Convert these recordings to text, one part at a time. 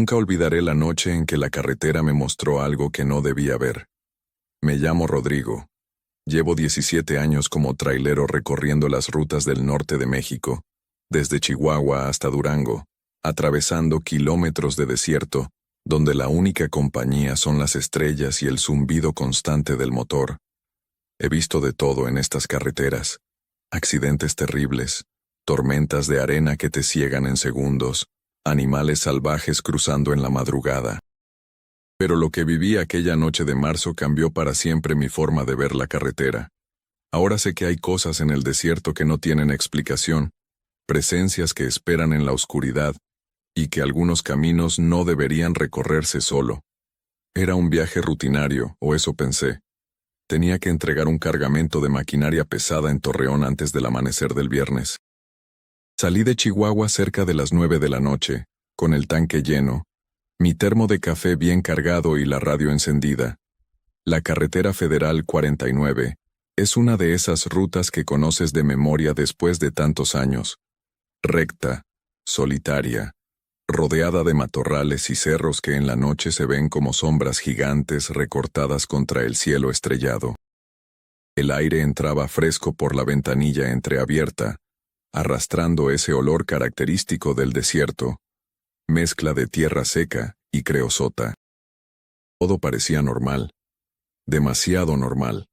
Nunca olvidaré la noche en que la carretera me mostró algo que no debía ver. Me llamo Rodrigo. Llevo 17 años como trailero recorriendo las rutas del norte de México, desde Chihuahua hasta Durango, atravesando kilómetros de desierto, donde la única compañía son las estrellas y el zumbido constante del motor. He visto de todo en estas carreteras: accidentes terribles, tormentas de arena que te ciegan en segundos, animales salvajes cruzando en la madrugada. Pero lo que viví aquella noche de marzo cambió para siempre mi forma de ver la carretera. Ahora sé que hay cosas en el desierto que no tienen explicación, presencias que esperan en la oscuridad, y que algunos caminos no deberían recorrerse solo. Era un viaje rutinario, o eso pensé. Tenía que entregar un cargamento de maquinaria pesada en Torreón antes del amanecer del viernes. Salí de Chihuahua cerca de las 9 de la noche, con el tanque lleno, mi termo de café bien cargado y la radio encendida. La carretera federal 49 es una de esas rutas que conoces de memoria después de tantos años. Recta, solitaria, rodeada de matorrales y cerros que en la noche se ven como sombras gigantes recortadas contra el cielo estrellado. El aire entraba fresco por la ventanilla entreabierta, arrastrando ese olor característico del desierto, mezcla de tierra seca y creosota. Todo parecía normal, demasiado normal.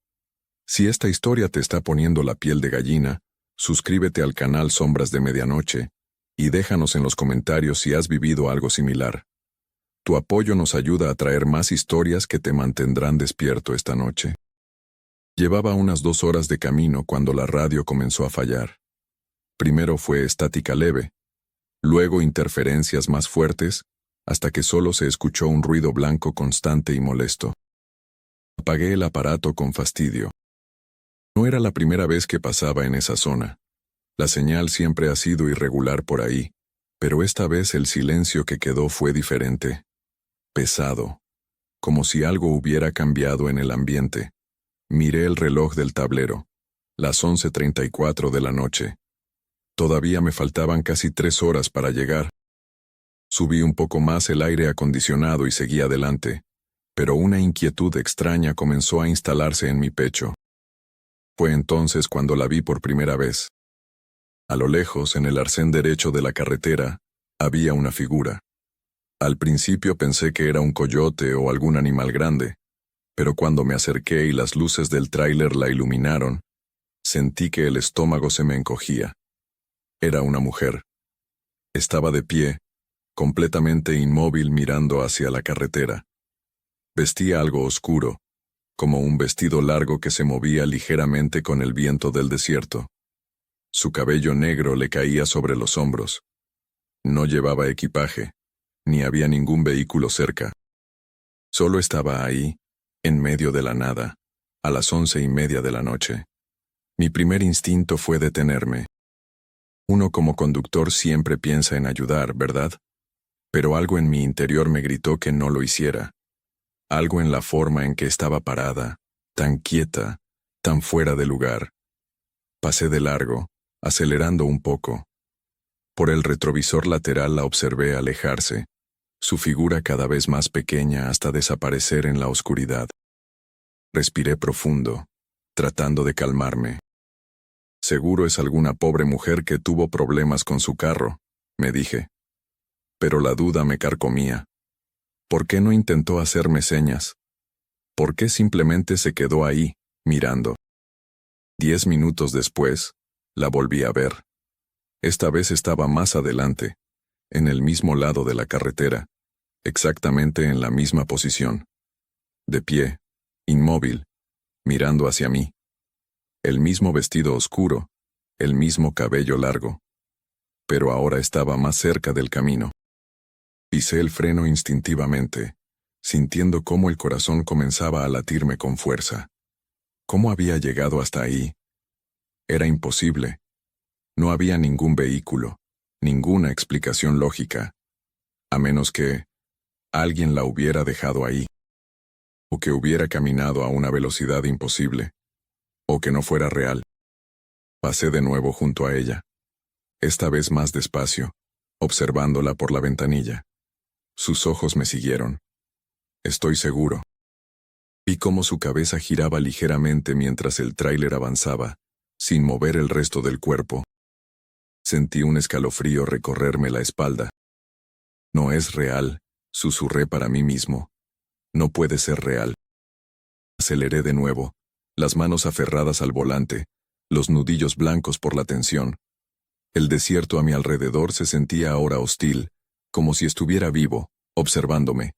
Si esta historia te está poniendo la piel de gallina, suscríbete al canal Sombras de Medianoche y déjanos en los comentarios si has vivido algo similar. Tu apoyo nos ayuda a traer más historias que te mantendrán despierto esta noche. Llevaba unas 2 horas de camino cuando la radio comenzó a fallar. Primero fue estática leve, luego interferencias más fuertes, hasta que solo se escuchó un ruido blanco constante y molesto. Apagué el aparato con fastidio. No era la primera vez que pasaba en esa zona. La señal siempre ha sido irregular por ahí, pero esta vez el silencio que quedó fue diferente. Pesado, como si algo hubiera cambiado en el ambiente. Miré el reloj del tablero. Las 11:34 de la noche. Todavía me faltaban casi 3 horas para llegar. Subí un poco más el aire acondicionado y seguí adelante, pero una inquietud extraña comenzó a instalarse en mi pecho. Fue entonces cuando la vi por primera vez. A lo lejos, en el arcén derecho de la carretera, había una figura. Al principio pensé que era un coyote o algún animal grande, pero cuando me acerqué y las luces del tráiler la iluminaron, sentí que el estómago se me encogía. Era una mujer. Estaba de pie, completamente inmóvil mirando hacia la carretera. Vestía algo oscuro, como un vestido largo que se movía ligeramente con el viento del desierto. Su cabello negro le caía sobre los hombros. No llevaba equipaje, ni había ningún vehículo cerca. Solo estaba ahí, en medio de la nada, a las 11:30 de la noche. Mi primer instinto fue detenerme. Uno como conductor siempre piensa en ayudar, ¿verdad? Pero algo en mi interior me gritó que no lo hiciera. Algo en la forma en que estaba parada, tan quieta, tan fuera de lugar. Pasé de largo, acelerando un poco. Por el retrovisor lateral la observé alejarse, su figura cada vez más pequeña hasta desaparecer en la oscuridad. Respiré profundo, tratando de calmarme. Seguro es alguna pobre mujer que tuvo problemas con su carro, me dije. Pero la duda me carcomía. ¿Por qué no intentó hacerme señas? ¿Por qué simplemente se quedó ahí, mirando? 10 minutos después, la volví a ver. Esta vez estaba más adelante, en el mismo lado de la carretera, exactamente en la misma posición. De pie, inmóvil, mirando hacia mí. El mismo vestido oscuro, el mismo cabello largo. Pero ahora estaba más cerca del camino. Pisé el freno instintivamente, sintiendo cómo el corazón comenzaba a latirme con fuerza. ¿Cómo había llegado hasta ahí? Era imposible. No había ningún vehículo, ninguna explicación lógica, a menos que alguien la hubiera dejado ahí, o que hubiera caminado a una velocidad imposible, o que no fuera real. Pasé de nuevo junto a ella, esta vez más despacio, observándola por la ventanilla. Sus ojos me siguieron. Estoy seguro. Vi cómo su cabeza giraba ligeramente mientras el tráiler avanzaba, sin mover el resto del cuerpo. Sentí un escalofrío recorrerme la espalda. No es real, susurré para mí mismo. No puede ser real. Aceleré de nuevo, las manos aferradas al volante, los nudillos blancos por la tensión. El desierto a mi alrededor se sentía ahora hostil, como si estuviera vivo, observándome.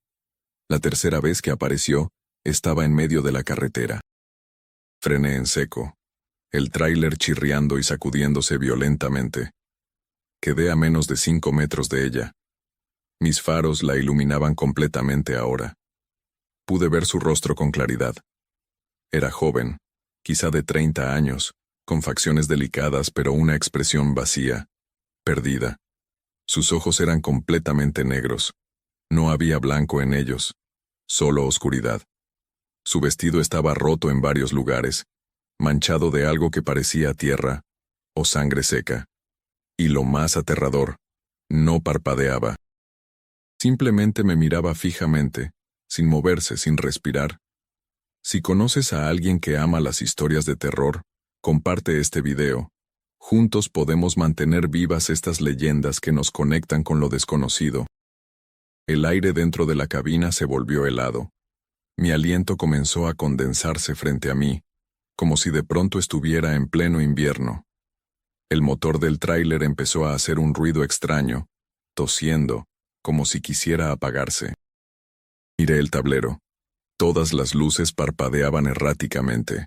La tercera vez que apareció, estaba en medio de la carretera. Frené en seco, el tráiler chirriando y sacudiéndose violentamente. Quedé a menos de 5 metros de ella. Mis faros la iluminaban completamente ahora. Pude ver su rostro con claridad. Era joven, quizá de 30 años, con facciones delicadas pero una expresión vacía, perdida. Sus ojos eran completamente negros. No había blanco en ellos, solo oscuridad. Su vestido estaba roto en varios lugares, manchado de algo que parecía tierra o sangre seca. Y lo más aterrador, no parpadeaba. Simplemente me miraba fijamente, sin moverse, sin respirar. Si conoces a alguien que ama las historias de terror, comparte este video. Juntos podemos mantener vivas estas leyendas que nos conectan con lo desconocido. El aire dentro de la cabina se volvió helado. Mi aliento comenzó a condensarse frente a mí, como si de pronto estuviera en pleno invierno. El motor del tráiler empezó a hacer un ruido extraño, tosiendo, como si quisiera apagarse. Miré el tablero. Todas las luces parpadeaban erráticamente.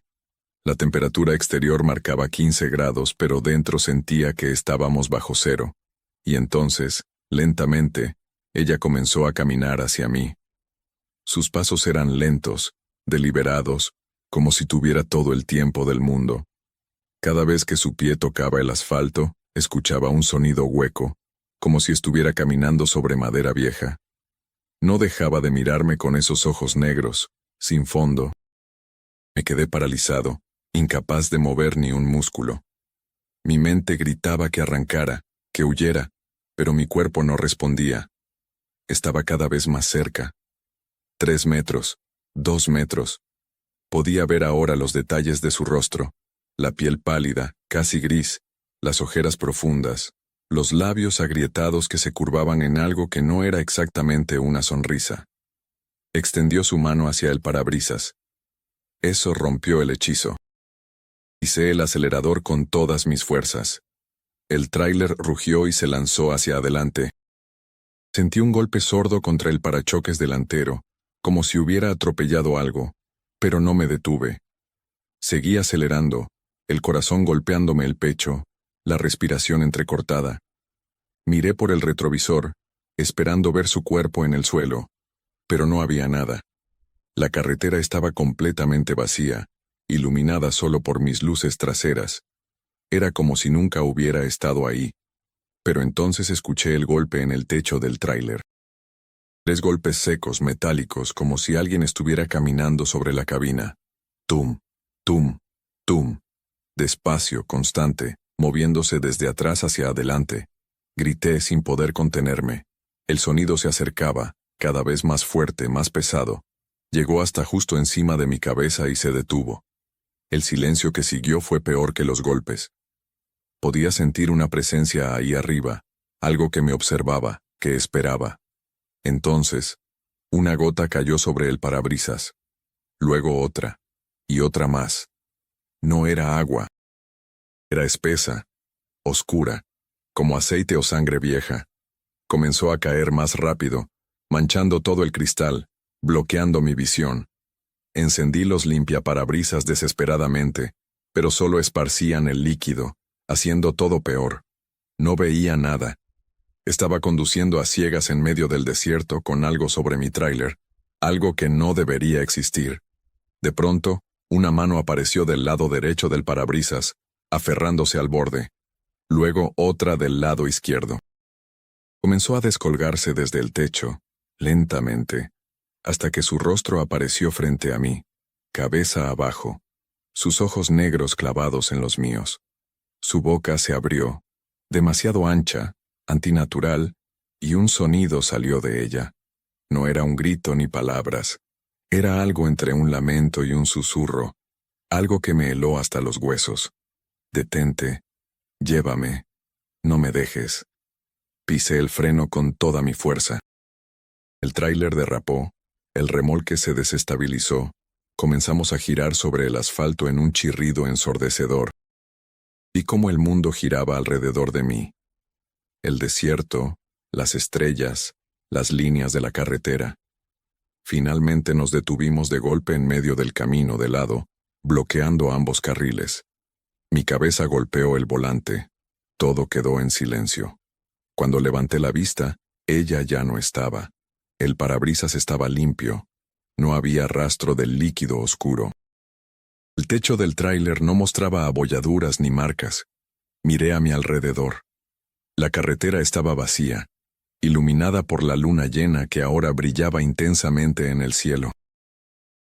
La temperatura exterior marcaba 15 grados, pero dentro sentía que estábamos bajo cero. Y entonces, lentamente, ella comenzó a caminar hacia mí. Sus pasos eran lentos, deliberados, como si tuviera todo el tiempo del mundo. Cada vez que su pie tocaba el asfalto, escuchaba un sonido hueco, como si estuviera caminando sobre madera vieja. No dejaba de mirarme con esos ojos negros, sin fondo. Me quedé paralizado, incapaz de mover ni un músculo. Mi mente gritaba que arrancara, que huyera, pero mi cuerpo no respondía. Estaba cada vez más cerca. 3 metros, 2 metros. Podía ver ahora los detalles de su rostro, la piel pálida, casi gris, las ojeras profundas, los labios agrietados que se curvaban en algo que no era exactamente una sonrisa. Extendió su mano hacia el parabrisas. Eso rompió el hechizo. Pisé el acelerador con todas mis fuerzas. El tráiler rugió y se lanzó hacia adelante. Sentí un golpe sordo contra el parachoques delantero, como si hubiera atropellado algo, pero no me detuve. Seguí acelerando, el corazón golpeándome el pecho, la respiración entrecortada. Miré por el retrovisor, esperando ver su cuerpo en el suelo, pero no había nada. La carretera estaba completamente vacía, iluminada solo por mis luces traseras. Era como si nunca hubiera estado ahí. Pero entonces escuché el golpe en el techo del tráiler. 3 golpes secos, metálicos, como si alguien estuviera caminando sobre la cabina. Tum, tum, tum. Despacio, constante, moviéndose desde atrás hacia adelante. Grité sin poder contenerme. El sonido se acercaba, cada vez más fuerte, más pesado. Llegó hasta justo encima de mi cabeza y se detuvo. El silencio que siguió fue peor que los golpes. Podía sentir una presencia ahí arriba, algo que me observaba, que esperaba. Entonces, una gota cayó sobre el parabrisas. Luego otra, y otra más. No era agua. Era espesa, oscura, como aceite o sangre vieja. Comenzó a caer más rápido, manchando todo el cristal, bloqueando mi visión. Encendí los limpiaparabrisas desesperadamente, pero solo esparcían el líquido, haciendo todo peor. No veía nada. Estaba conduciendo a ciegas en medio del desierto con algo sobre mi tráiler, algo que no debería existir. De pronto, una mano apareció del lado derecho del parabrisas, aferrándose al borde. Luego otra del lado izquierdo. Comenzó a descolgarse desde el techo, lentamente, hasta que su rostro apareció frente a mí, cabeza abajo, sus ojos negros clavados en los míos. Su boca se abrió, demasiado ancha, antinatural, y un sonido salió de ella. No era un grito ni palabras. Era algo entre un lamento y un susurro, algo que me heló hasta los huesos. Detente, llévame, no me dejes. Pisé el freno con toda mi fuerza. El tráiler derrapó, el remolque se desestabilizó, comenzamos a girar sobre el asfalto en un chirrido ensordecedor. Vi cómo el mundo giraba alrededor de mí. El desierto, las estrellas, las líneas de la carretera. Finalmente nos detuvimos de golpe en medio del camino de lado, bloqueando ambos carriles. Mi cabeza golpeó el volante. Todo quedó en silencio. Cuando levanté la vista, ella ya no estaba. El parabrisas estaba limpio. No había rastro del líquido oscuro. El techo del tráiler no mostraba abolladuras ni marcas. Miré a mi alrededor. La carretera estaba vacía, iluminada por la luna llena que ahora brillaba intensamente en el cielo.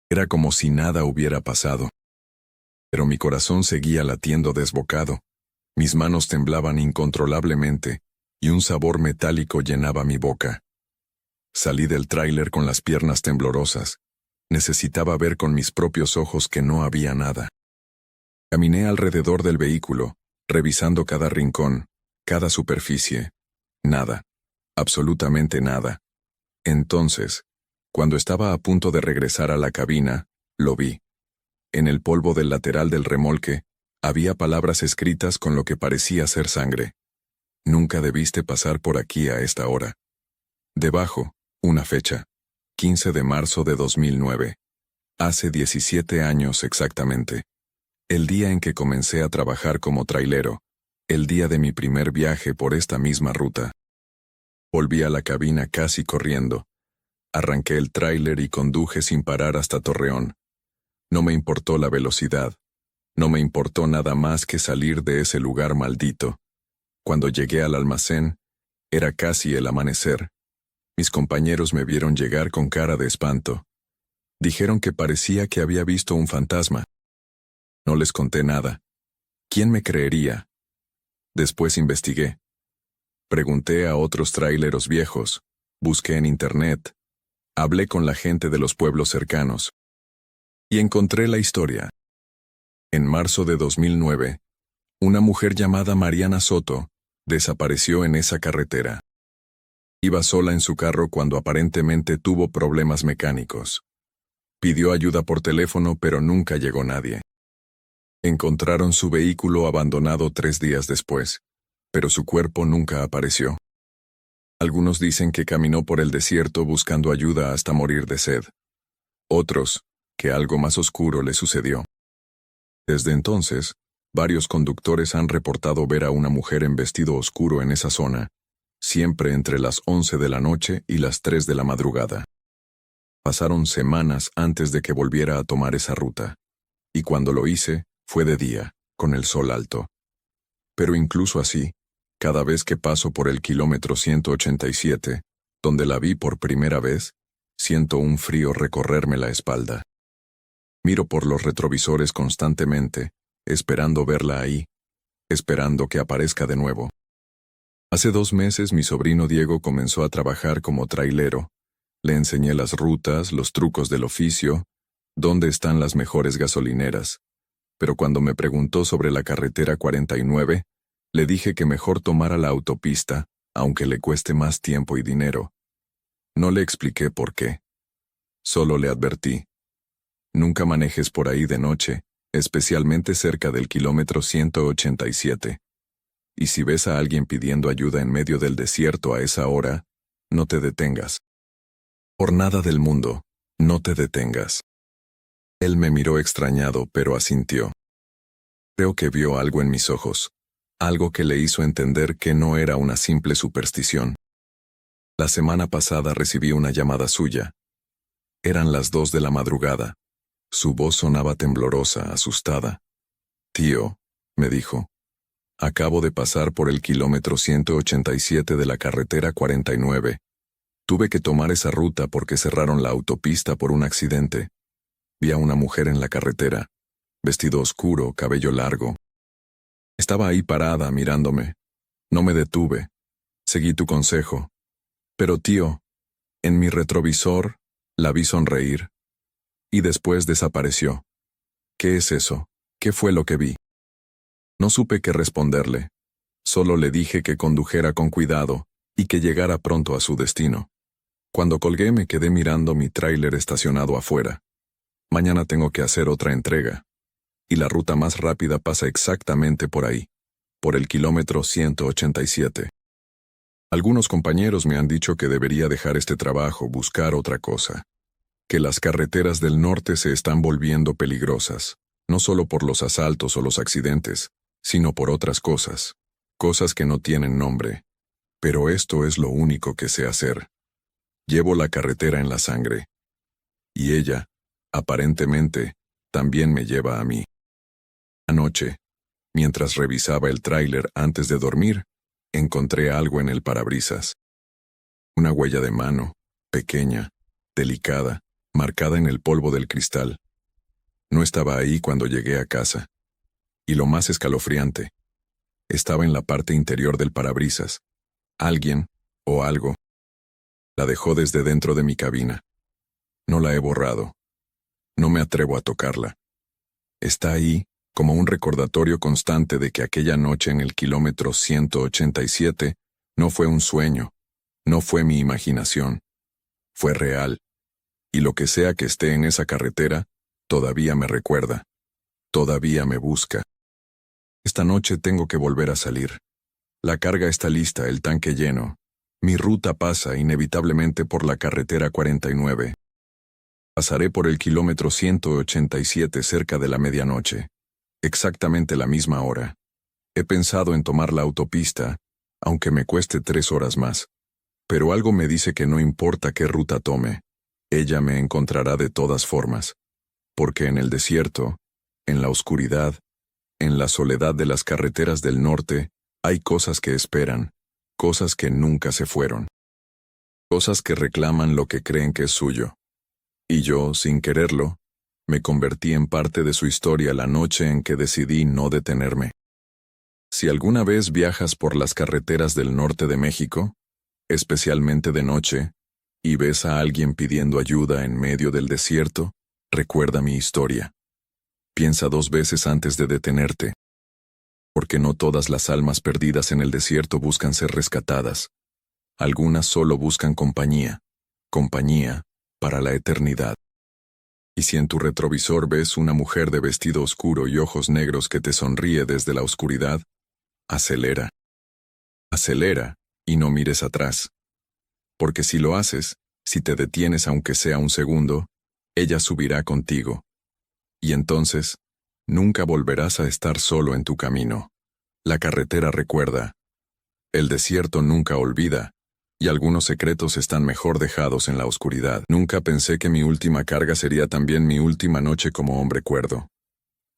Era como si nada hubiera pasado. Pero mi corazón seguía latiendo desbocado. Mis manos temblaban incontrolablemente, y un sabor metálico llenaba mi boca. Salí del tráiler con las piernas temblorosas. Necesitaba ver con mis propios ojos que no había nada. Caminé alrededor del vehículo, revisando cada rincón, cada superficie. Nada. Absolutamente nada. Entonces, cuando estaba a punto de regresar a la cabina, lo vi. En el polvo del lateral del remolque, había palabras escritas con lo que parecía ser sangre. Nunca debiste pasar por aquí a esta hora. Debajo, una fecha. 15 de marzo de 2009. Hace 17 años exactamente. El día en que comencé a trabajar como trailero. El día de mi primer viaje por esta misma ruta. Volví a la cabina casi corriendo. Arranqué el tráiler y conduje sin parar hasta Torreón. No me importó la velocidad. No me importó nada más que salir de ese lugar maldito. Cuando llegué al almacén, era casi el amanecer. Mis compañeros me vieron llegar con cara de espanto. Dijeron que parecía que había visto un fantasma. No les conté nada. ¿Quién me creería? Después investigué. Pregunté a otros tráileros viejos. Busqué en internet. Hablé con la gente de los pueblos cercanos. Y encontré la historia. En marzo de 2009, una mujer llamada Mariana Soto desapareció en esa carretera. Iba sola en su carro cuando aparentemente tuvo problemas mecánicos. Pidió ayuda por teléfono, pero nunca llegó nadie. Encontraron su vehículo abandonado 3 días después, pero su cuerpo nunca apareció. Algunos dicen que caminó por el desierto buscando ayuda hasta morir de sed. Otros, que algo más oscuro le sucedió. Desde entonces, varios conductores han reportado ver a una mujer en vestido oscuro en esa zona, siempre entre las 11 de la noche y las 3 de la madrugada. Pasaron semanas antes de que volviera a tomar esa ruta, y cuando lo hice, fue de día, con el sol alto. Pero incluso así, cada vez que paso por el kilómetro 187, donde la vi por primera vez, siento un frío recorrerme la espalda. Miro por los retrovisores constantemente, esperando verla ahí, esperando que aparezca de nuevo. Hace 2 meses mi sobrino Diego comenzó a trabajar como trailero. Le enseñé las rutas, los trucos del oficio, dónde están las mejores gasolineras. Pero cuando me preguntó sobre la carretera 49, le dije que mejor tomara la autopista, aunque le cueste más tiempo y dinero. No le expliqué por qué. Solo le advertí. Nunca manejes por ahí de noche, especialmente cerca del kilómetro 187. Y si ves a alguien pidiendo ayuda en medio del desierto a esa hora, no te detengas. Por nada del mundo, no te detengas. Él me miró extrañado, pero asintió. Creo que vio algo en mis ojos, algo que le hizo entender que no era una simple superstición. La semana pasada recibí una llamada suya. Eran las 2 de la madrugada. Su voz sonaba temblorosa, asustada. «Tío», me dijo, «acabo de pasar por el kilómetro 187 de la carretera 49. Tuve que tomar esa ruta porque cerraron la autopista por un accidente. Vi a una mujer en la carretera, vestido oscuro, cabello largo. Estaba ahí parada, mirándome. No me detuve. Seguí tu consejo. Pero tío, En mi retrovisor, la vi sonreír, y después desapareció. ¿Qué es eso? ¿Qué fue lo que vi? No supe qué responderle. Solo le dije que condujera con cuidado y que llegara pronto a su destino. Cuando colgué me quedé mirando mi tráiler estacionado afuera. Mañana tengo que hacer otra entrega. Y la ruta más rápida pasa exactamente por ahí, por el kilómetro 187. Algunos compañeros me han dicho que debería dejar este trabajo, buscar otra cosa. Que las carreteras del norte se están volviendo peligrosas, no solo por los asaltos o los accidentes, sino por otras cosas. Cosas que no tienen nombre. Pero esto es lo único que sé hacer. Llevo la carretera en la sangre. Y ella, aparentemente, también me lleva a mí. Anoche, mientras revisaba el tráiler antes de dormir, encontré algo en el parabrisas. Una huella de mano, pequeña, delicada, marcada en el polvo del cristal. No estaba ahí cuando llegué a casa. Y lo más escalofriante, estaba en la parte interior del parabrisas. Alguien, o algo, la dejó desde dentro de mi cabina. No la he borrado. No me atrevo a tocarla. Está ahí, como un recordatorio constante de que aquella noche en el kilómetro 187 no fue un sueño, no fue mi imaginación, fue real. Y lo que sea que esté en esa carretera, todavía me recuerda, todavía me busca. Esta noche tengo que volver a salir. La carga está lista, el tanque lleno. Mi ruta pasa inevitablemente por la carretera 49. Pasaré por el kilómetro 187 cerca de la medianoche. Exactamente la misma hora. He pensado en tomar la autopista, aunque me cueste 3 horas más. Pero algo me dice que no importa qué ruta tome, ella me encontrará de todas formas. Porque en el desierto, en la oscuridad, en la soledad de las carreteras del norte, hay cosas que esperan, cosas que nunca se fueron. Cosas que reclaman lo que creen que es suyo. Y yo, sin quererlo, me convertí en parte de su historia la noche en que decidí no detenerme. Si alguna vez viajas por las carreteras del norte de México, especialmente de noche, y ves a alguien pidiendo ayuda en medio del desierto, recuerda mi historia. Piensa 2 veces antes de detenerte. Porque no todas las almas perdidas en el desierto buscan ser rescatadas. Algunas solo buscan compañía. Compañía para la eternidad. Y si en tu retrovisor ves una mujer de vestido oscuro y ojos negros que te sonríe desde la oscuridad, acelera. Acelera y no mires atrás. Porque si lo haces, si te detienes aunque sea un segundo, ella subirá contigo. Y entonces, nunca volverás a estar solo en tu camino. La carretera recuerda. El desierto nunca olvida. Y algunos secretos están mejor dejados en la oscuridad. Nunca pensé que mi última carga sería también mi última noche como hombre cuerdo.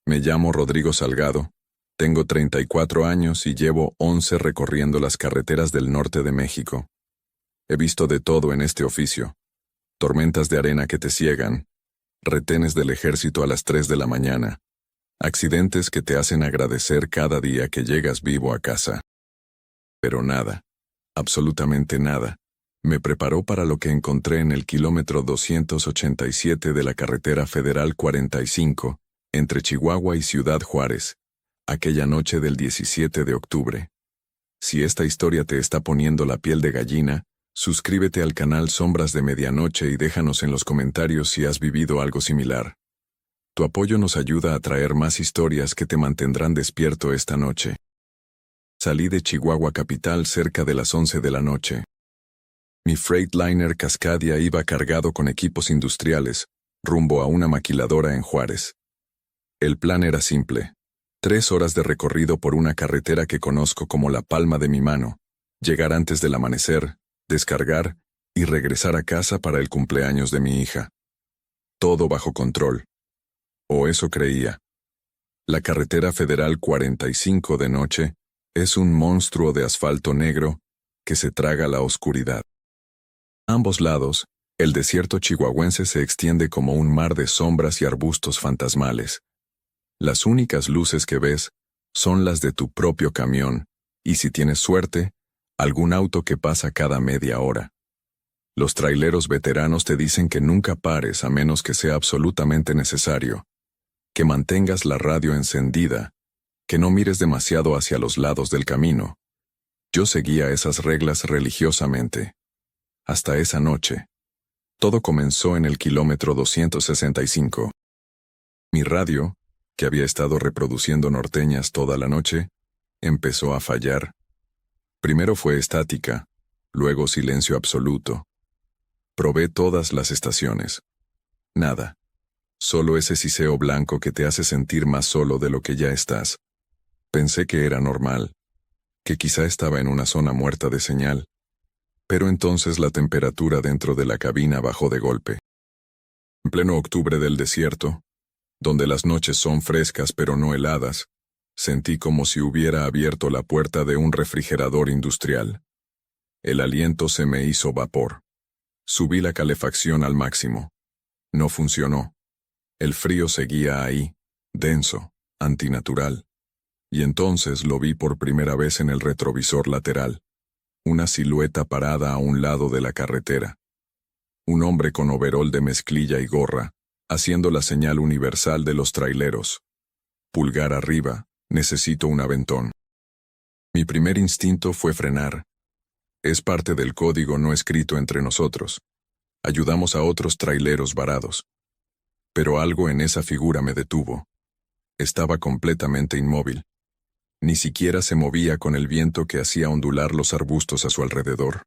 Me llamo Rodrigo Salgado, tengo 34 años y llevo 11 recorriendo las carreteras del norte de México. He visto de todo en este oficio. Tormentas de arena que te ciegan, retenes del ejército a las 3 de la mañana, accidentes que te hacen agradecer cada día que llegas vivo a casa. Pero nada. Absolutamente nada, me preparó para lo que encontré en el kilómetro 287 de la carretera federal 45, entre Chihuahua y Ciudad Juárez, aquella noche del 17 de octubre. Si esta historia te está poniendo la piel de gallina, suscríbete al canal Sombras de Medianoche y déjanos en los comentarios si has vivido algo similar. Tu apoyo nos ayuda a traer más historias que te mantendrán despierto esta noche. Salí de Chihuahua capital cerca de las 11 de la noche. Mi Freightliner Cascadia iba cargado con equipos industriales, rumbo a una maquiladora en Juárez. El plan era simple. 3 horas de recorrido por una carretera que conozco como la palma de mi mano, llegar antes del amanecer, descargar y regresar a casa para el cumpleaños de mi hija. Todo bajo control. O eso creía. La carretera federal 45 de noche es un monstruo de asfalto negro que se traga la oscuridad. A ambos lados, el desierto chihuahuense se extiende como un mar de sombras y arbustos fantasmales. Las únicas luces que ves son las de tu propio camión, y si tienes suerte, algún auto que pasa cada media hora. Los traileros veteranos te dicen que nunca pares a menos que sea absolutamente necesario, que mantengas la radio encendida, que no mires demasiado hacia los lados del camino. Yo seguía esas reglas religiosamente. Hasta esa noche. Todo comenzó en el kilómetro 265. Mi radio, que había estado reproduciendo norteñas toda la noche, empezó a fallar. Primero fue estática, luego silencio absoluto. Probé todas las estaciones. Nada. Solo ese siseo blanco que te hace sentir más solo de lo que ya estás. Pensé que era normal, que quizá estaba en una zona muerta de señal. Pero entonces la temperatura dentro de la cabina bajó de golpe. En pleno octubre del desierto, donde las noches son frescas pero no heladas, sentí como si hubiera abierto la puerta de un refrigerador industrial. El aliento se me hizo vapor. Subí la calefacción al máximo. No funcionó. El frío seguía ahí, denso, antinatural. Y entonces lo vi por primera vez en el retrovisor lateral. Una silueta parada a un lado de la carretera. Un hombre con overol de mezclilla y gorra, haciendo la señal universal de los traileros. Pulgar arriba, necesito un aventón. Mi primer instinto fue frenar. Es parte del código no escrito entre nosotros. Ayudamos a otros traileros varados. Pero algo en esa figura me detuvo. Estaba completamente inmóvil. Ni siquiera se movía con el viento que hacía ondular los arbustos a su alrededor.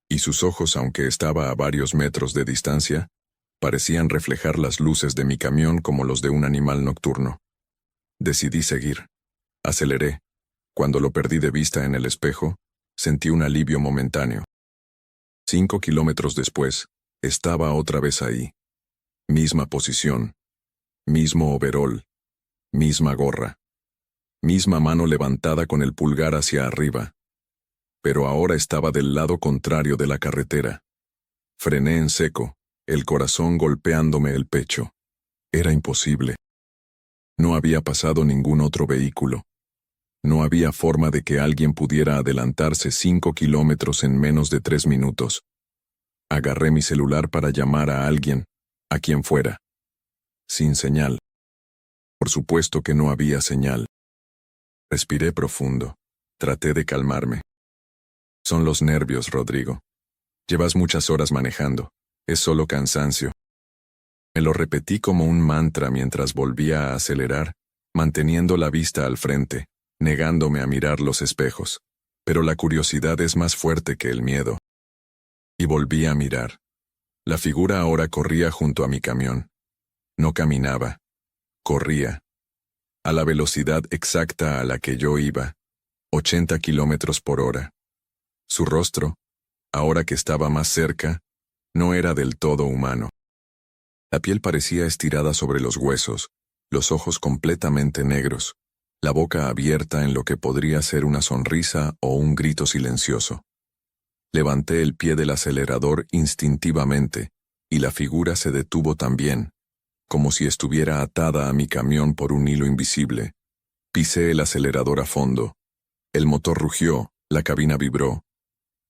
Y sus ojos, aunque estaba a varios metros de distancia, parecían reflejar las luces de mi camión como los de un animal nocturno. Decidí seguir. Aceleré. Cuando lo perdí de vista en el espejo, sentí un alivio momentáneo. 5 kilómetros después, estaba otra vez ahí. Misma posición. Mismo overol. Misma gorra. Misma mano levantada con el pulgar hacia arriba. Pero ahora estaba del lado contrario de la carretera. Frené en seco, el corazón golpeándome el pecho. Era imposible. No había pasado ningún otro vehículo. No había forma de que alguien pudiera adelantarse 5 kilómetros en menos de 3 minutos. Agarré mi celular para llamar a alguien, a quien fuera. Sin señal. Por supuesto que no había señal. Respiré profundo. Traté de calmarme. Son los nervios, Rodrigo. Llevas muchas horas manejando. Es solo cansancio. Me lo repetí como un mantra mientras volvía a acelerar, manteniendo la vista al frente, negándome a mirar los espejos. Pero la curiosidad es más fuerte que el miedo. Y volví a mirar. La figura ahora corría junto a mi camión. No caminaba. Corría. A la velocidad exacta a la que yo iba, 80 kilómetros por hora. Su rostro, ahora que estaba más cerca, no era del todo humano. La piel parecía estirada sobre los huesos, los ojos completamente negros, la boca abierta en lo que podría ser una sonrisa o un grito silencioso. Levanté el pie del acelerador instintivamente, y la figura se detuvo también, como si estuviera atada a mi camión por un hilo invisible. Pisé el acelerador a fondo. El motor rugió, la cabina vibró.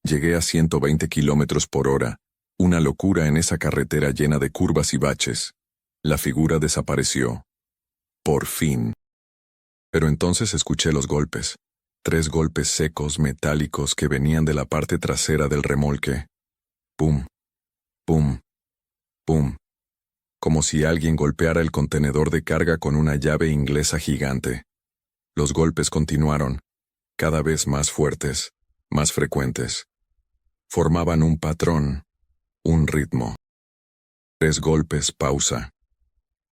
Llegué a 120 kilómetros por hora, una locura en esa carretera llena de curvas y baches. La figura desapareció. Por fin. Pero entonces escuché los golpes. 3 golpes secos metálicos que venían de la parte trasera del remolque. Pum, pum, pum. Como si alguien golpeara el contenedor de carga con una llave inglesa gigante. Los golpes continuaron, cada vez más fuertes, más frecuentes. Formaban un patrón, un ritmo. 3 golpes, pausa.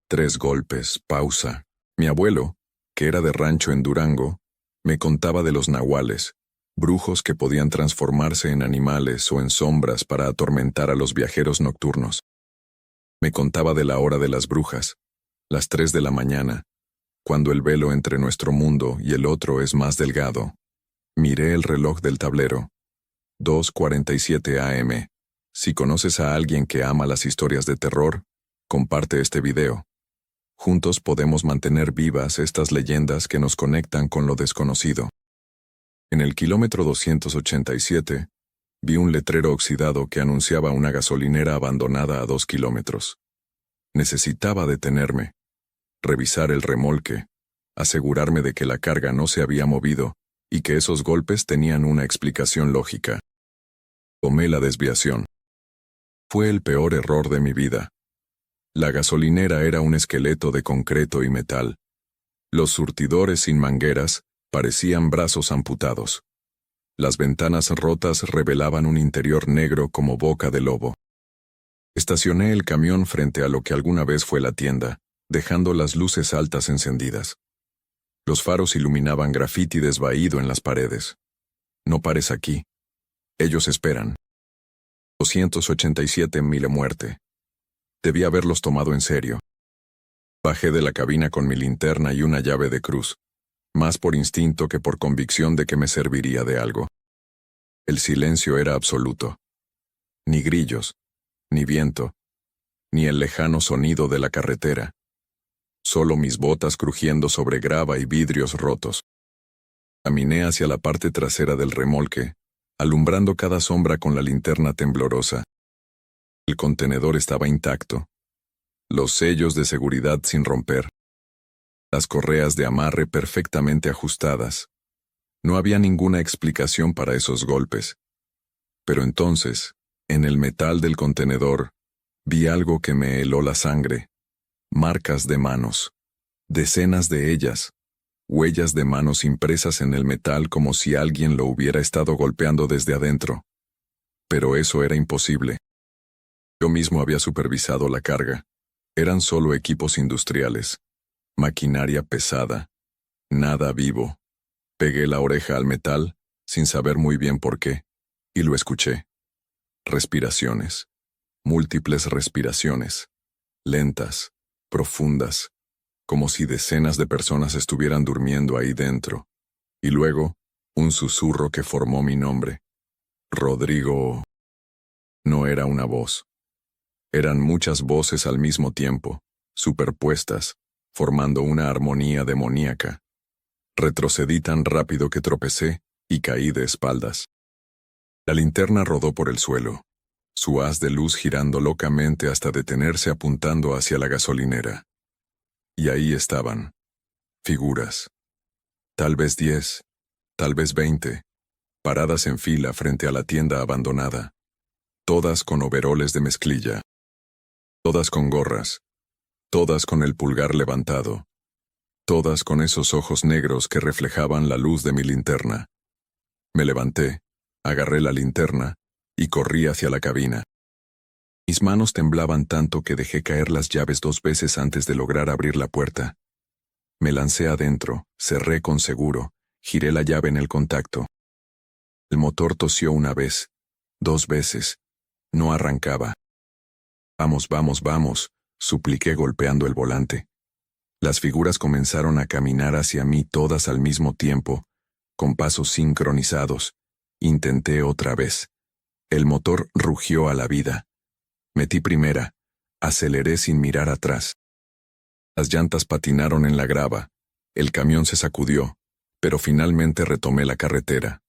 3 golpes, pausa. Mi abuelo, que era de rancho en Durango, me contaba de los nahuales, brujos que podían transformarse en animales o en sombras para atormentar a los viajeros nocturnos. Me contaba de la hora de las brujas, las 3 de la mañana, cuando el velo entre nuestro mundo y el otro es más delgado. Miré el reloj del tablero. 2:47 AM. Si conoces a alguien que ama las historias de terror, comparte este video. Juntos podemos mantener vivas estas leyendas que nos conectan con lo desconocido. En el kilómetro 287, vi un letrero oxidado que anunciaba una gasolinera abandonada a 2 kilómetros. Necesitaba detenerme, revisar el remolque, asegurarme de que la carga no se había movido y que esos golpes tenían una explicación lógica. Tomé la desviación. Fue el peor error de mi vida. La gasolinera era un esqueleto de concreto y metal. Los surtidores sin mangueras parecían brazos amputados. Las ventanas rotas revelaban un interior negro como boca de lobo. Estacioné el camión frente a lo que alguna vez fue la tienda, dejando las luces altas encendidas. Los faros iluminaban grafiti desvaído en las paredes. No pares aquí. Ellos esperan. 287.000 muerte. Debí haberlos tomado en serio. Bajé de la cabina con mi linterna y una llave de cruz, más por instinto que por convicción de que me serviría de algo. El silencio era absoluto. Ni grillos, ni viento, ni el lejano sonido de la carretera. Solo mis botas crujiendo sobre grava y vidrios rotos. Caminé hacia la parte trasera del remolque, alumbrando cada sombra con la linterna temblorosa. El contenedor estaba intacto. Los sellos de seguridad sin romper. Las correas de amarre perfectamente ajustadas. No había ninguna explicación para esos golpes. Pero entonces, en el metal del contenedor, vi algo que me heló la sangre. Marcas de manos. Decenas de ellas. Huellas de manos impresas en el metal como si alguien lo hubiera estado golpeando desde adentro. Pero eso era imposible. Yo mismo había supervisado la carga. Eran solo equipos industriales. Maquinaria pesada. Nada vivo. Pegué la oreja al metal, sin saber muy bien por qué, y lo escuché. Respiraciones. Múltiples respiraciones. Lentas, profundas, como si decenas de personas estuvieran durmiendo ahí dentro. Y luego, un susurro que formó mi nombre. Rodrigo. No era una voz. Eran muchas voces al mismo tiempo, superpuestas, formando una armonía demoníaca. Retrocedí tan rápido que tropecé y caí de espaldas. La linterna rodó por el suelo, su haz de luz girando locamente hasta detenerse apuntando hacia la gasolinera. Y ahí estaban. Figuras. Tal vez 10, tal vez 20, paradas en fila frente a la tienda abandonada. Todas con overoles de mezclilla. Todas con gorras. Todas con el pulgar levantado. Todas con esos ojos negros que reflejaban la luz de mi linterna. Me levanté, agarré la linterna y corrí hacia la cabina. Mis manos temblaban tanto que dejé caer las llaves 2 veces antes de lograr abrir la puerta. Me lancé adentro, cerré con seguro, giré la llave en el contacto. El motor tosió 1 vez, 2 veces. No arrancaba. Vamos, vamos, vamos, supliqué golpeando el volante. Las figuras comenzaron a caminar hacia mí todas al mismo tiempo, con pasos sincronizados. Intenté otra vez. El motor rugió a la vida. Metí primera. Aceleré sin mirar atrás. Las llantas patinaron en la grava. El camión se sacudió, pero finalmente retomé la carretera.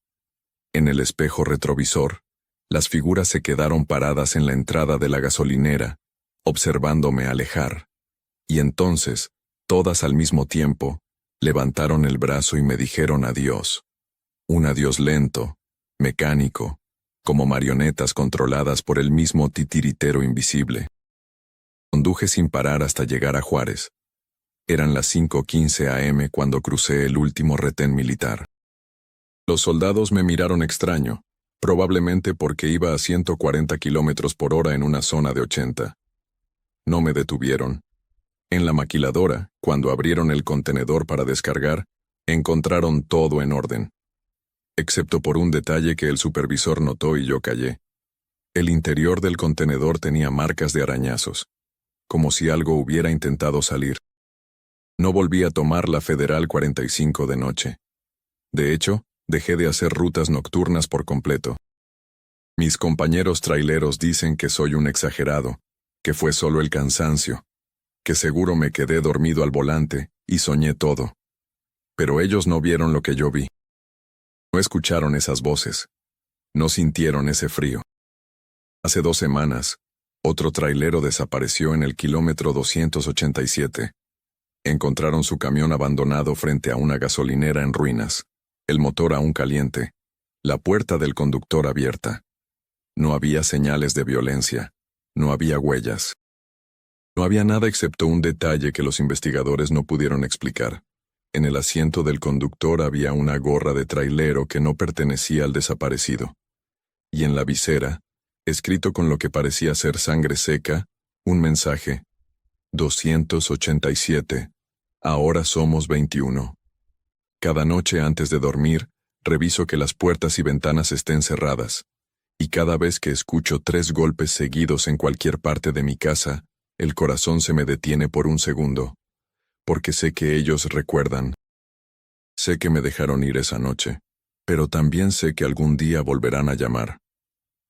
En el espejo retrovisor, las figuras se quedaron paradas en la entrada de la gasolinera, observándome alejar. Y entonces, todas al mismo tiempo, levantaron el brazo y me dijeron adiós. Un adiós lento, mecánico, como marionetas controladas por el mismo titiritero invisible. Conduje sin parar hasta llegar a Juárez. Eran las 5:15 a.m. cuando crucé el último retén militar. Los soldados me miraron extraño, probablemente porque iba a 140 kilómetros por hora en una zona de 80. No me detuvieron. En la maquiladora, cuando abrieron el contenedor para descargar, encontraron todo en orden. Excepto por un detalle que el supervisor notó y yo callé. El interior del contenedor tenía marcas de arañazos, como si algo hubiera intentado salir. No volví a tomar la Federal 45 de noche. De hecho, dejé de hacer rutas nocturnas por completo. Mis compañeros traileros dicen que soy un exagerado, que fue solo el cansancio, que seguro me quedé dormido al volante y soñé todo. Pero ellos no vieron lo que yo vi. No escucharon esas voces. No sintieron ese frío. Hace 2 semanas, otro trailero desapareció en el kilómetro 287. Encontraron su camión abandonado frente a una gasolinera en ruinas, el motor aún caliente, la puerta del conductor abierta. No había señales de violencia, no había huellas. No había nada excepto un detalle que los investigadores no pudieron explicar. En el asiento del conductor había una gorra de trailero que no pertenecía al desaparecido. Y en la visera, escrito con lo que parecía ser sangre seca, un mensaje: 287. Ahora somos 21. Cada noche antes de dormir, reviso que las puertas y ventanas estén cerradas. Y cada vez que escucho 3 golpes seguidos en cualquier parte de mi casa, el corazón se me detiene por un segundo. Porque sé que ellos recuerdan. Sé que me dejaron ir esa noche, pero también sé que algún día volverán a llamar.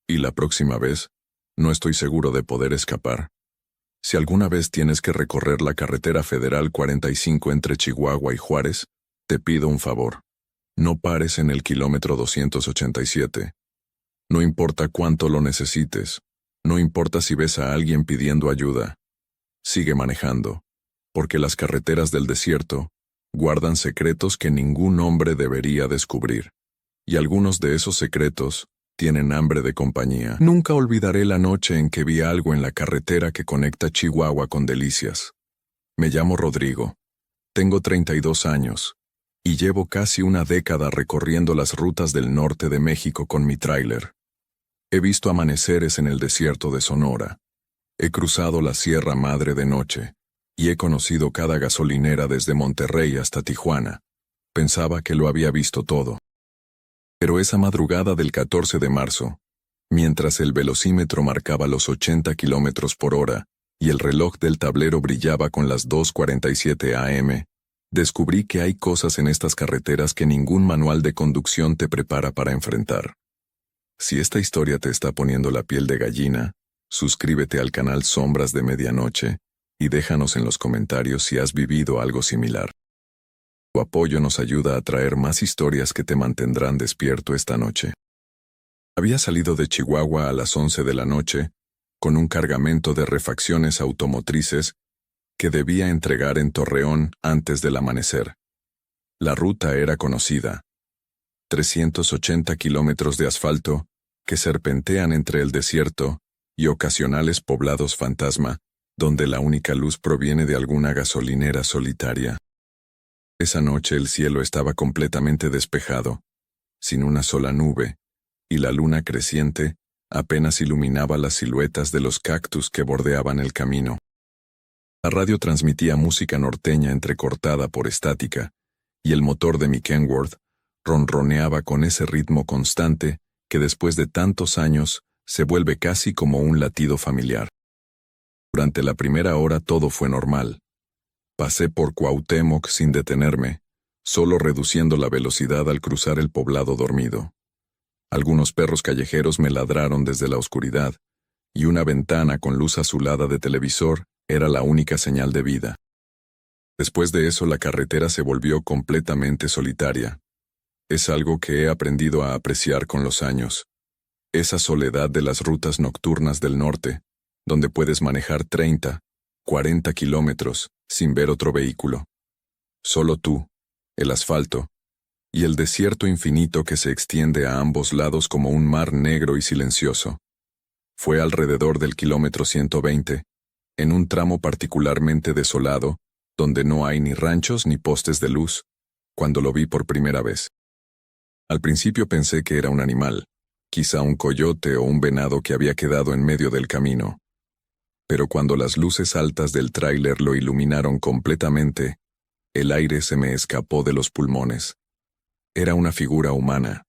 Y la próxima vez, no estoy seguro de poder escapar. Si alguna vez tienes que recorrer la carretera federal 45 entre Chihuahua y Juárez, te pido un favor. No pares en el kilómetro 287. No importa cuánto lo necesites. No importa si ves a alguien pidiendo ayuda. Sigue manejando, porque las carreteras del desierto guardan secretos que ningún hombre debería descubrir. Y algunos de esos secretos tienen hambre de compañía. Nunca olvidaré la noche en que vi algo en la carretera que conecta Chihuahua con Delicias. Me llamo Rodrigo. Tengo 32 años. Y llevo casi una década recorriendo las rutas del norte de México con mi tráiler. He visto amaneceres en el desierto de Sonora. He cruzado la Sierra Madre de noche. Y he conocido cada gasolinera desde Monterrey hasta Tijuana. Pensaba que lo había visto todo. Pero esa madrugada del 14 de marzo, mientras el velocímetro marcaba los 80 kilómetros por hora y el reloj del tablero brillaba con las 2:47 a.m., descubrí que hay cosas en estas carreteras que ningún manual de conducción te prepara para enfrentar. Si esta historia te está poniendo la piel de gallina, suscríbete al canal Sombras de Medianoche y déjanos en los comentarios si has vivido algo similar. Tu apoyo nos ayuda a traer más historias que te mantendrán despierto esta noche. Había salido de Chihuahua a las 11 de la noche, con un cargamento de refacciones automotrices que debía entregar en Torreón antes del amanecer. La ruta era conocida. 380 kilómetros de asfalto que serpentean entre el desierto y ocasionales poblados fantasma, donde la única luz proviene de alguna gasolinera solitaria. Esa noche el cielo estaba completamente despejado, sin una sola nube, y la luna creciente apenas iluminaba las siluetas de los cactus que bordeaban el camino. La radio transmitía música norteña entrecortada por estática, y el motor de mi Kenworth ronroneaba con ese ritmo constante que después de tantos años se vuelve casi como un latido familiar. Durante la primera hora todo fue normal. Pasé por Cuauhtémoc sin detenerme, solo reduciendo la velocidad al cruzar el poblado dormido. Algunos perros callejeros me ladraron desde la oscuridad, y una ventana con luz azulada de televisor era la única señal de vida. Después de eso la carretera se volvió completamente solitaria. Es algo que he aprendido a apreciar con los años. Esa soledad de las rutas nocturnas del norte, donde puedes manejar 30, 40 kilómetros sin ver otro vehículo. Solo tú, el asfalto, y el desierto infinito que se extiende a ambos lados como un mar negro y silencioso. Fue alrededor del kilómetro 120, en un tramo particularmente desolado, donde no hay ni ranchos ni postes de luz, cuando lo vi por primera vez. Al principio pensé que era un animal, quizá un coyote o un venado que había quedado en medio del camino. Pero cuando las luces altas del tráiler lo iluminaron completamente, el aire se me escapó de los pulmones. Era una figura humana,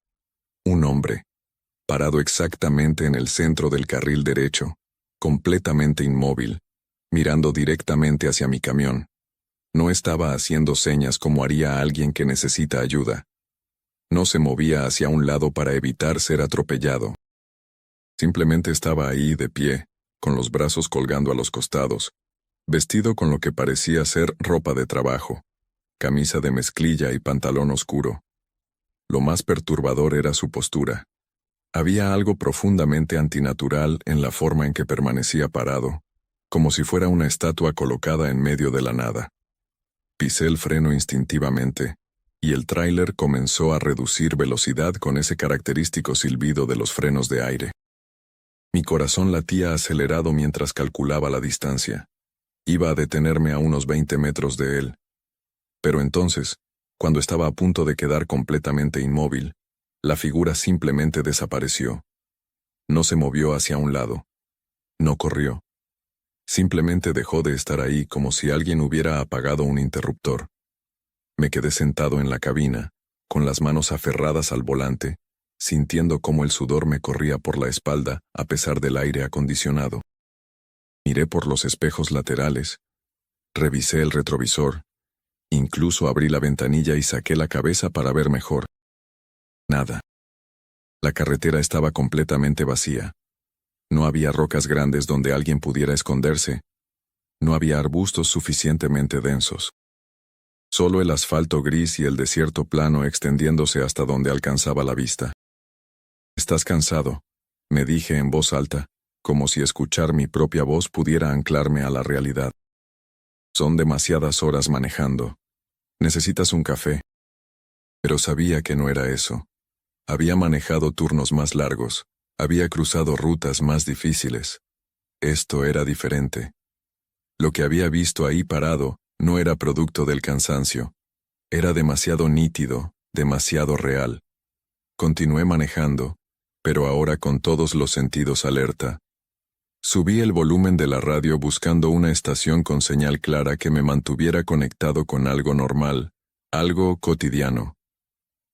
un hombre, parado exactamente en el centro del carril derecho, completamente inmóvil, mirando directamente hacia mi camión. No estaba haciendo señas como haría alguien que necesita ayuda. No se movía hacia un lado para evitar ser atropellado. Simplemente estaba ahí de pie, con los brazos colgando a los costados, vestido con lo que parecía ser ropa de trabajo, camisa de mezclilla y pantalón oscuro. Lo más perturbador era su postura. Había algo profundamente antinatural en la forma en que permanecía parado, como si fuera una estatua colocada en medio de la nada. Pisé el freno instintivamente, y el tráiler comenzó a reducir velocidad con ese característico silbido de los frenos de aire. Mi corazón latía acelerado mientras calculaba la distancia. Iba a detenerme a unos 20 metros de él. Pero entonces, cuando estaba a punto de quedar completamente inmóvil, la figura simplemente desapareció. No se movió hacia un lado. No corrió. Simplemente dejó de estar ahí como si alguien hubiera apagado un interruptor. Me quedé sentado en la cabina, con las manos aferradas al volante, sintiendo cómo el sudor me corría por la espalda a pesar del aire acondicionado. Miré por los espejos laterales, revisé el retrovisor, incluso abrí la ventanilla y saqué la cabeza para ver mejor. Nada. La carretera estaba completamente vacía. No había rocas grandes donde alguien pudiera esconderse. No había arbustos suficientemente densos. Solo el asfalto gris y el desierto plano extendiéndose hasta donde alcanzaba la vista. «¿Estás cansado?», me dije en voz alta, como si escuchar mi propia voz pudiera anclarme a la realidad. «Son demasiadas horas manejando. Necesitas un café». Pero sabía que no era eso. Había manejado turnos más largos, había cruzado rutas más difíciles. Esto era diferente. Lo que había visto ahí parado no era producto del cansancio. Era demasiado nítido, demasiado real. Continué manejando, pero ahora con todos los sentidos alerta. Subí el volumen de la radio buscando una estación con señal clara que me mantuviera conectado con algo normal, algo cotidiano.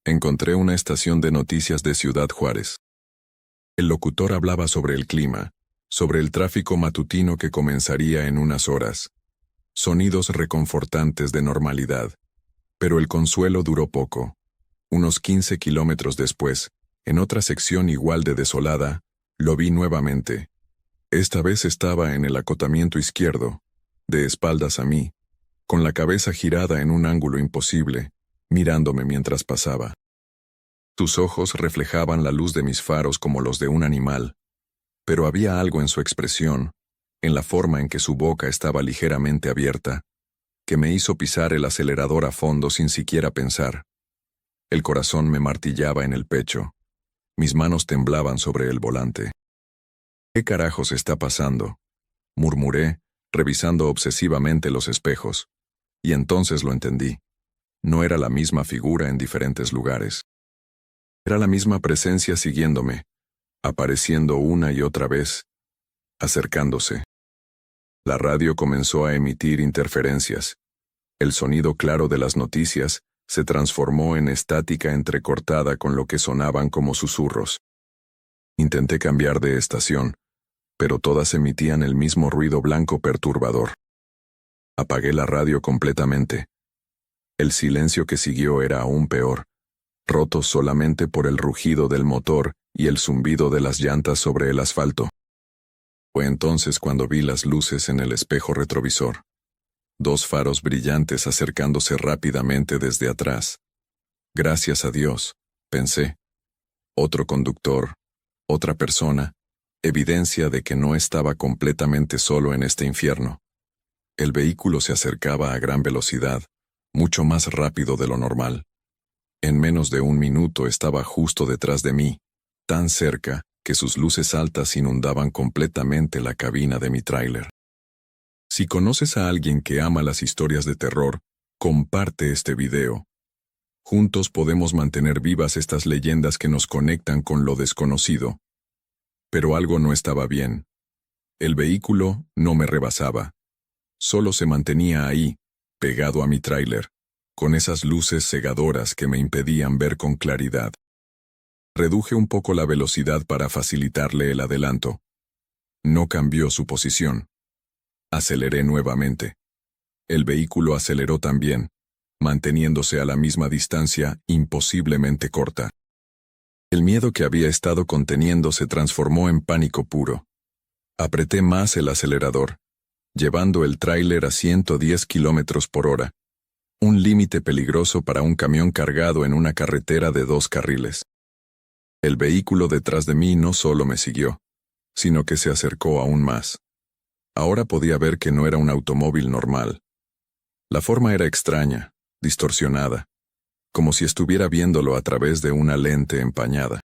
Encontré una estación de noticias de Ciudad Juárez. El locutor hablaba sobre el clima, sobre el tráfico matutino que comenzaría en unas horas. Sonidos reconfortantes de normalidad. Pero el consuelo duró poco. Unos 15 kilómetros después, en otra sección igual de desolada, lo vi nuevamente. Esta vez estaba en el acotamiento izquierdo, de espaldas a mí, con la cabeza girada en un ángulo imposible, mirándome mientras pasaba. Sus ojos reflejaban la luz de mis faros como los de un animal, pero había algo en su expresión, en la forma en que su boca estaba ligeramente abierta, que me hizo pisar el acelerador a fondo sin siquiera pensar. El corazón me martillaba en el pecho. Mis manos temblaban sobre el volante. «¿Qué carajos está pasando?», murmuré, revisando obsesivamente los espejos. Y entonces lo entendí. No era la misma figura en diferentes lugares. Era la misma presencia siguiéndome, apareciendo una y otra vez, acercándose. La radio comenzó a emitir interferencias. El sonido claro de las noticias se transformó en estática entrecortada con lo que sonaban como susurros. Intenté cambiar de estación, pero todas emitían el mismo ruido blanco perturbador. Apagué la radio completamente. El silencio que siguió era aún peor, roto solamente por el rugido del motor y el zumbido de las llantas sobre el asfalto. Fue entonces cuando vi las luces en el espejo retrovisor. 2 faros brillantes acercándose rápidamente desde atrás. Gracias a Dios, pensé. Otro conductor, otra persona, evidencia de que no estaba completamente solo en este infierno. El vehículo se acercaba a gran velocidad, mucho más rápido de lo normal. En menos de 1 minuto estaba justo detrás de mí, tan cerca que sus luces altas inundaban completamente la cabina de mi tráiler. Si conoces a alguien que ama las historias de terror, comparte este video. Juntos podemos mantener vivas estas leyendas que nos conectan con lo desconocido. Pero algo no estaba bien. El vehículo no me rebasaba. Solo se mantenía ahí, pegado a mi tráiler, con esas luces cegadoras que me impedían ver con claridad. Reduje un poco la velocidad para facilitarle el adelanto. No cambió su posición. Aceleré nuevamente. El vehículo aceleró también, manteniéndose a la misma distancia imposiblemente corta. El miedo que había estado conteniendo se transformó en pánico puro. Apreté más el acelerador, llevando el tráiler a 110 kilómetros por hora, un límite peligroso para un camión cargado en una carretera de 2 carriles. El vehículo detrás de mí no solo me siguió, sino que se acercó aún más. Ahora podía ver que no era un automóvil normal. La forma era extraña, distorsionada, como si estuviera viéndolo a través de una lente empañada.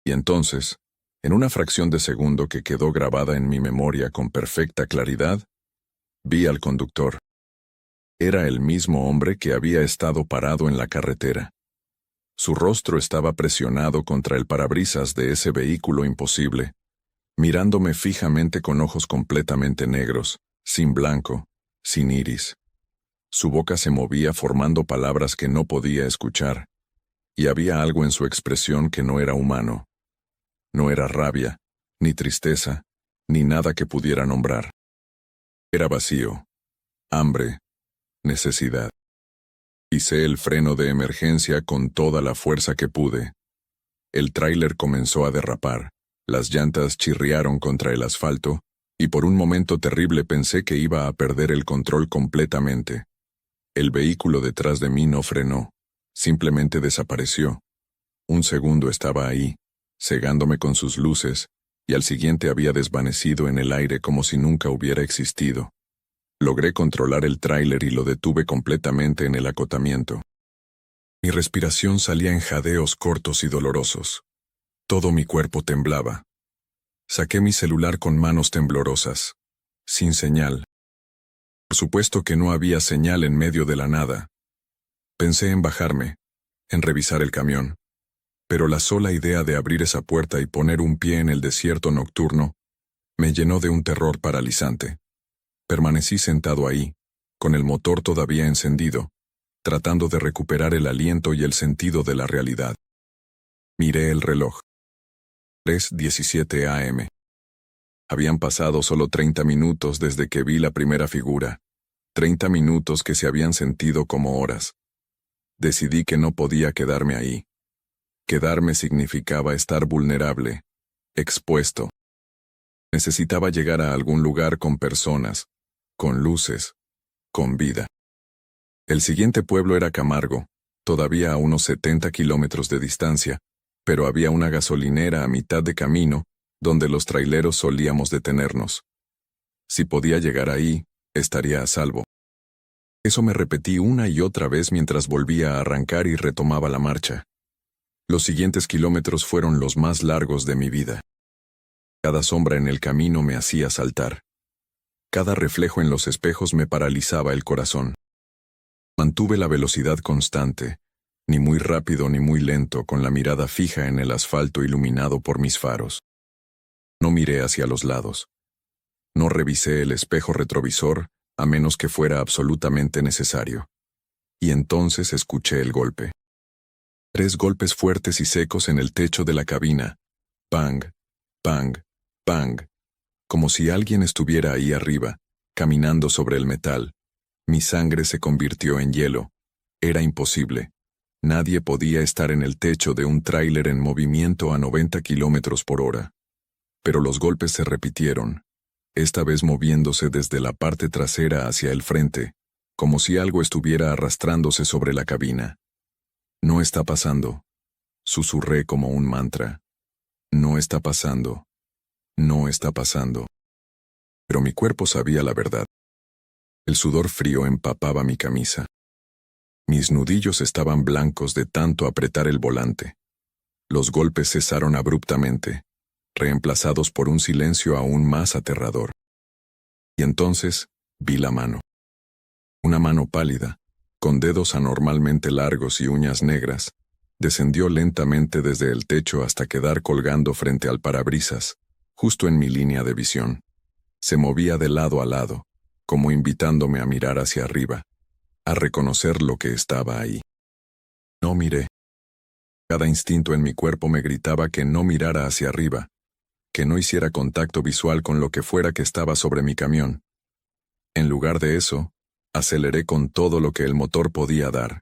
Y entonces, en una fracción de segundo que quedó grabada en mi memoria con perfecta claridad, vi al conductor. Era el mismo hombre que había estado parado en la carretera. Su rostro estaba presionado contra el parabrisas de ese vehículo imposible, mirándome fijamente con ojos completamente negros, sin blanco, sin iris. Su boca se movía formando palabras que no podía escuchar, y había algo en su expresión que no era humano. No era rabia, ni tristeza, ni nada que pudiera nombrar. Era vacío, hambre, necesidad. Pisé el freno de emergencia con toda la fuerza que pude. El tráiler comenzó a derrapar, las llantas chirriaron contra el asfalto, y por un momento terrible pensé que iba a perder el control completamente. El vehículo detrás de mí no frenó, simplemente desapareció. Un segundo estaba ahí, cegándome con sus luces, y al siguiente había desvanecido en el aire como si nunca hubiera existido. Logré controlar el tráiler y lo detuve completamente en el acotamiento. Mi respiración salía en jadeos cortos y dolorosos. Todo mi cuerpo temblaba. Saqué mi celular con manos temblorosas, sin señal. Por supuesto que no había señal en medio de la nada. Pensé en bajarme, en revisar el camión. Pero la sola idea de abrir esa puerta y poner un pie en el desierto nocturno me llenó de un terror paralizante. Permanecí sentado ahí, con el motor todavía encendido, tratando de recuperar el aliento y el sentido de la realidad. Miré el reloj. 3:17 a.m. Habían pasado solo 30 minutos desde que vi la primera figura, 30 minutos que se habían sentido como horas. Decidí que no podía quedarme ahí. Quedarme significaba estar vulnerable, expuesto. Necesitaba llegar a algún lugar con personas, con luces, con vida. El siguiente pueblo era Camargo, todavía a unos 70 kilómetros de distancia, pero había una gasolinera a mitad de camino, donde los traileros solíamos detenernos. Si podía llegar ahí, estaría a salvo. Eso me repetí una y otra vez mientras volvía a arrancar y retomaba la marcha. Los siguientes kilómetros fueron los más largos de mi vida. Cada sombra en el camino me hacía saltar. Cada reflejo en los espejos me paralizaba el corazón. Mantuve la velocidad constante, ni muy rápido ni muy lento, con la mirada fija en el asfalto iluminado por mis faros. No miré hacia los lados. No revisé el espejo retrovisor, a menos que fuera absolutamente necesario. Y entonces escuché el golpe. 3 golpes fuertes y secos en el techo de la cabina. Bang, bang, bang. Como si alguien estuviera ahí arriba, caminando sobre el metal. Mi sangre se convirtió en hielo. Era imposible. Nadie podía estar en el techo de un tráiler en movimiento a 90 kilómetros por hora. Pero los golpes se repitieron, esta vez moviéndose desde la parte trasera hacia el frente, como si algo estuviera arrastrándose sobre la cabina. No está pasando. Susurré como un mantra. No está pasando. No está pasando. Pero mi cuerpo sabía la verdad. El sudor frío empapaba mi camisa. Mis nudillos estaban blancos de tanto apretar el volante. Los golpes cesaron abruptamente, reemplazados por un silencio aún más aterrador. Y entonces vi la mano. Una mano pálida, con dedos anormalmente largos y uñas negras, descendió lentamente desde el techo hasta quedar colgando frente al parabrisas, justo en mi línea de visión. Se movía de lado a lado, como invitándome a mirar hacia arriba, a reconocer lo que estaba ahí. No miré. Cada instinto en mi cuerpo me gritaba que no mirara hacia arriba, que no hiciera contacto visual con lo que fuera que estaba sobre mi camión. En lugar de eso, aceleré con todo lo que el motor podía dar.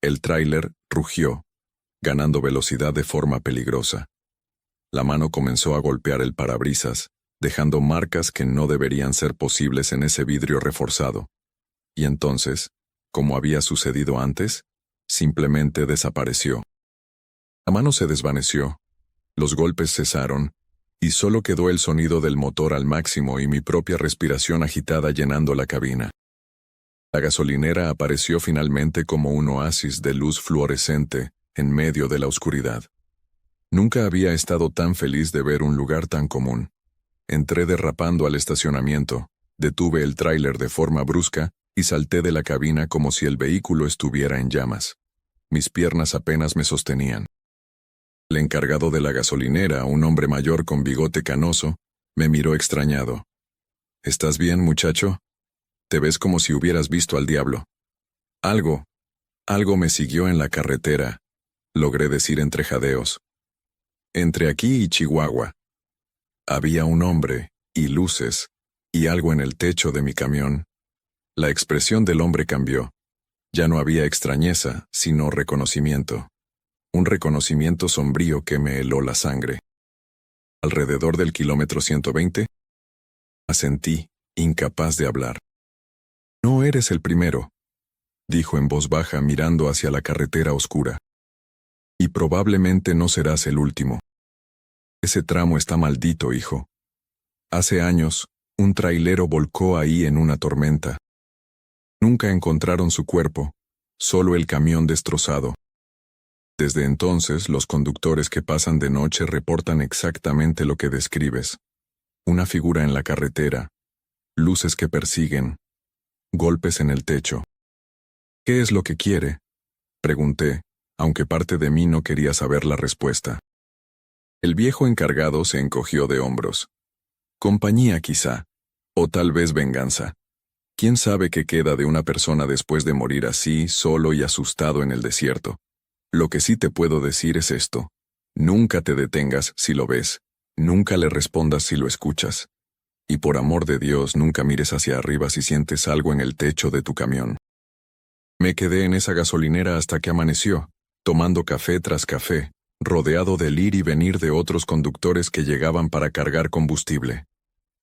El tráiler rugió, ganando velocidad de forma peligrosa. La mano comenzó a golpear el parabrisas, dejando marcas que no deberían ser posibles en ese vidrio reforzado. Y entonces, como había sucedido antes, simplemente desapareció. La mano se desvaneció, los golpes cesaron, y solo quedó el sonido del motor al máximo y mi propia respiración agitada llenando la cabina. La gasolinera apareció finalmente como un oasis de luz fluorescente en medio de la oscuridad. Nunca había estado tan feliz de ver un lugar tan común. Entré derrapando al estacionamiento, detuve el tráiler de forma brusca y salté de la cabina como si el vehículo estuviera en llamas. Mis piernas apenas me sostenían. El encargado de la gasolinera, un hombre mayor con bigote canoso, me miró extrañado. ¿Estás bien, muchacho? Te ves como si hubieras visto al diablo. Algo me siguió en la carretera, logré decir entre jadeos. Entre aquí y Chihuahua. Había un hombre, y luces, y algo en el techo de mi camión. La expresión del hombre cambió. Ya no había extrañeza, sino reconocimiento. Un reconocimiento sombrío que me heló la sangre. Alrededor del kilómetro 120, asentí, incapaz de hablar. No eres el primero, dijo en voz baja mirando hacia la carretera oscura. Y probablemente no serás el último. Ese tramo está maldito, hijo. Hace años, un trailero volcó ahí en una tormenta. Nunca encontraron su cuerpo, solo el camión destrozado. Desde entonces, los conductores que pasan de noche reportan exactamente lo que describes. Una figura en la carretera, luces que persiguen, golpes en el techo. ¿Qué es lo que quiere?, pregunté, aunque parte de mí no quería saber la respuesta. El viejo encargado se encogió de hombros. Compañía quizá, o tal vez venganza. ¿Quién sabe qué queda de una persona después de morir así, solo y asustado en el desierto? Lo que sí te puedo decir es esto. Nunca te detengas si lo ves, nunca le respondas si lo escuchas. Y por amor de Dios, nunca mires hacia arriba si sientes algo en el techo de tu camión. Me quedé en esa gasolinera hasta que amaneció, tomando café tras café, rodeado del ir y venir de otros conductores que llegaban para cargar combustible.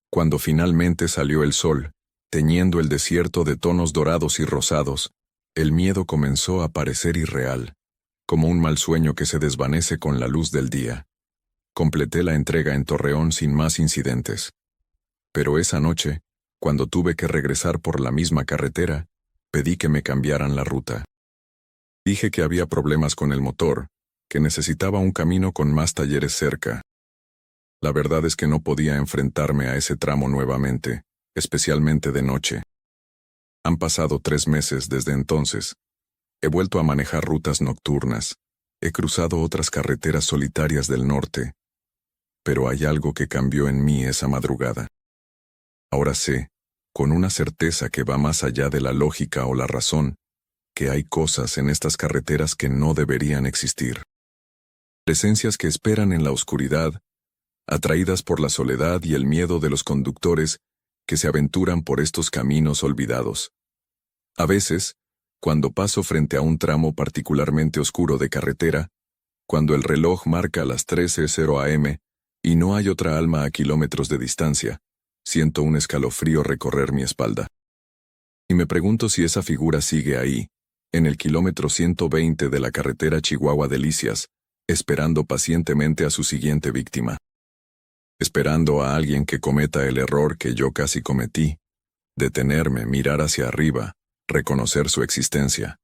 Cuando finalmente salió el sol, teñiendo el desierto de tonos dorados y rosados, el miedo comenzó a parecer irreal, como un mal sueño que se desvanece con la luz del día. Completé la entrega en Torreón sin más incidentes. Pero esa noche, cuando tuve que regresar por la misma carretera, pedí que me cambiaran la ruta. Dije que había problemas con el motor, que necesitaba un camino con más talleres cerca. La verdad es que no podía enfrentarme a ese tramo nuevamente, especialmente de noche. Han pasado 3 meses desde entonces. He vuelto a manejar rutas nocturnas. He cruzado otras carreteras solitarias del norte. Pero hay algo que cambió en mí esa madrugada. Ahora sé, con una certeza que va más allá de la lógica o la razón, que hay cosas en estas carreteras que no deberían existir. Presencias que esperan en la oscuridad, atraídas por la soledad y el miedo de los conductores que se aventuran por estos caminos olvidados. A veces, cuando paso frente a un tramo particularmente oscuro de carretera, cuando el reloj marca las 13:00 am y no hay otra alma a kilómetros de distancia, siento un escalofrío recorrer mi espalda. Y me pregunto si esa figura sigue ahí, en el kilómetro 120 de la carretera Chihuahua-Delicias, esperando pacientemente a su siguiente víctima. Esperando a alguien que cometa el error que yo casi cometí, detenerme, mirar hacia arriba, reconocer su existencia.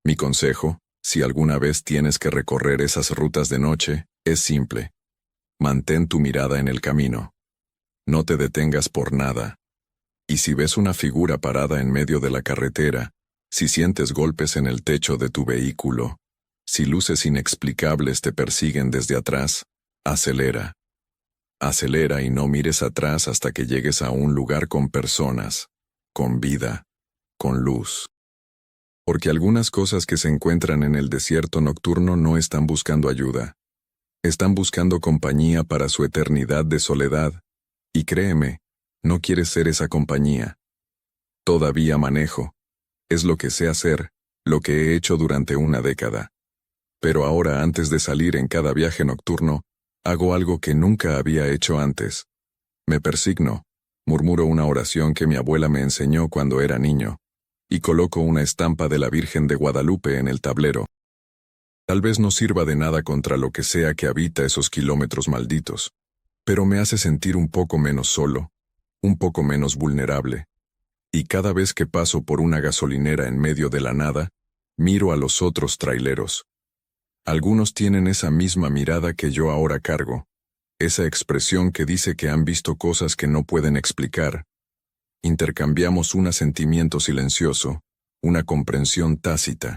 Mi consejo, si alguna vez tienes que recorrer esas rutas de noche, es simple. Mantén tu mirada en el camino. No te detengas por nada. Y si ves una figura parada en medio de la carretera, si sientes golpes en el techo de tu vehículo, si luces inexplicables te persiguen desde atrás, acelera. Acelera y no mires atrás hasta que llegues a un lugar con personas, con vida, con luz. Porque algunas cosas que se encuentran en el desierto nocturno no están buscando ayuda. Están buscando compañía para su eternidad de soledad. Y créeme, no quieres ser esa compañía. Todavía manejo. Es lo que sé hacer, lo que he hecho durante una década. Pero ahora, antes de salir en cada viaje nocturno, hago algo que nunca había hecho antes. Me persigno, murmuro una oración que mi abuela me enseñó cuando era niño, y coloco una estampa de la Virgen de Guadalupe en el tablero. Tal vez no sirva de nada contra lo que sea que habita esos kilómetros malditos, pero me hace sentir un poco menos solo, un poco menos vulnerable. Y cada vez que paso por una gasolinera en medio de la nada, miro a los otros traileros. Algunos tienen esa misma mirada que yo ahora cargo, esa expresión que dice que han visto cosas que no pueden explicar. Intercambiamos un asentimiento silencioso, una comprensión tácita.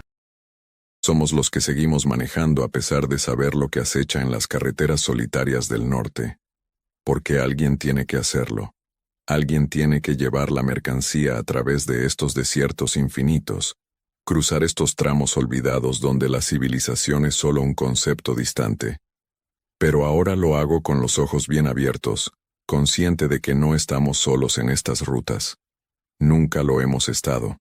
Somos los que seguimos manejando a pesar de saber lo que acecha en las carreteras solitarias del norte. Porque alguien tiene que hacerlo. Alguien tiene que llevar la mercancía a través de estos desiertos infinitos, cruzar estos tramos olvidados donde la civilización es solo un concepto distante. Pero ahora lo hago con los ojos bien abiertos, consciente de que no estamos solos en estas rutas. Nunca lo hemos estado.